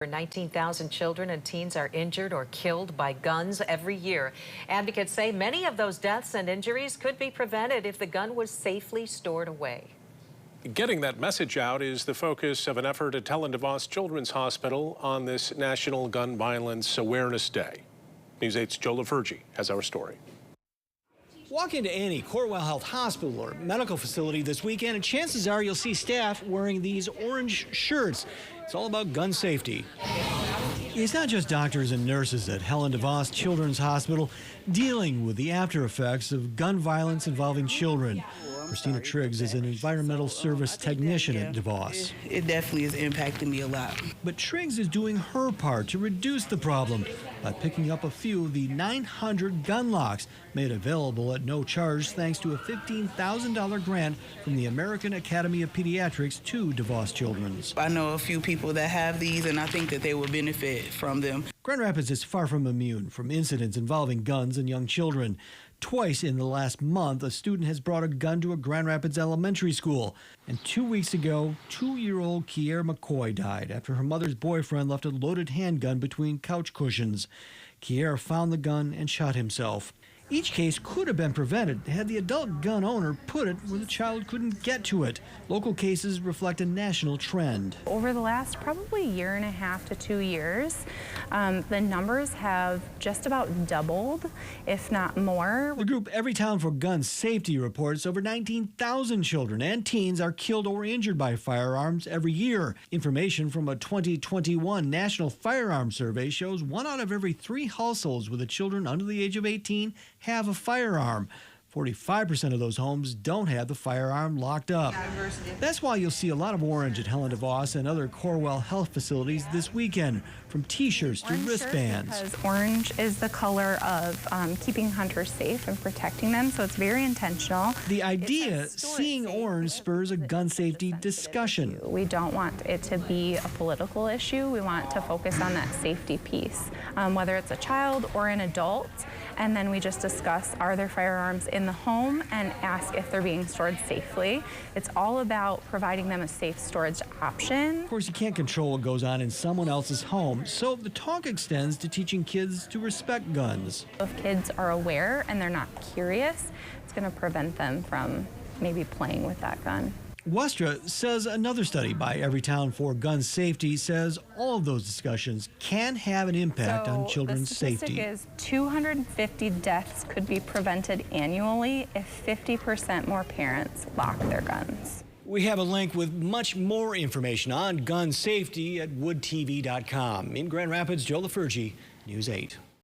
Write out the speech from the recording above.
Over 19,000 children and teens are injured or killed by guns every year. Advocates say many of those deaths and injuries could be prevented if the gun was safely stored away. Getting that message out is the focus of an effort at Helen DeVos Children's Hospital on this National Gun Violence Awareness Day. News 8's Joe LaFurgey has our story. Walk into any Corewell Health hospital or medical facility this weekend, and chances are you'll see staff wearing these orange shirts. It's all about gun safety. It's not just doctors and nurses at Helen DeVos Children's Hospital dealing with the after effects of gun violence involving children. Christina Triggs is an environmental service technician at DeVos. It definitely is impacting me a lot. But Triggs is doing her part to reduce the problem by picking up a few of the 900 gun locks made available at no charge thanks to a $15,000 grant from the American Academy of Pediatrics to DeVos Children's. I know a few people that have these, and I think that they will benefit from them. Grand Rapids is far from immune from incidents involving guns and young children. Twice in the last month, a student has brought a gun to a Grand Rapids elementary school. And 2 weeks ago, 2-year-old Kiera McCoy died after her mother's boyfriend left a loaded handgun between couch cushions. Kiera found the gun and shot himself. Each case could have been prevented had the adult gun owner put it where the child couldn't get to it. Local cases reflect a national trend. Over the last probably 1.5 to 2 years, the numbers have just about doubled, if not more. The group Everytown for Gun Safety reports over 19,000 children and teens are killed or injured by firearms every year. Information from a 2021 National Firearm Survey shows 1 out of every 3 households with children under the age of 18 have a firearm. 45% of those homes don't have the firearm locked up. That's why you'll see a lot of orange at Helen DeVos and other Corewell Health facilities this weekend, from T-shirts to wristbands. Because orange is the color of keeping hunters safe and protecting them, so it's very intentional. The idea, seeing orange spurs a gun safety discussion. We don't want it to be a political issue. We want to focus on that safety piece, whether it's a child or an adult. And then we just discuss, are there firearms in the home, and ask if they're being stored safely. It's all about providing them a safe storage option. Of course, you can't control what goes on in someone else's home, so the talk extends to teaching kids to respect guns. If kids are aware and they're not curious, it's going to prevent them from maybe playing with that gun. Westra says another study by Everytown for Gun Safety says all of those discussions can have an impact on children's safety. The statistic is 250 deaths could be prevented annually if 50% more parents lock their guns. We have a link with much more information on gun safety at woodtv.com. In Grand Rapids, Joe LaFurgey, News 8.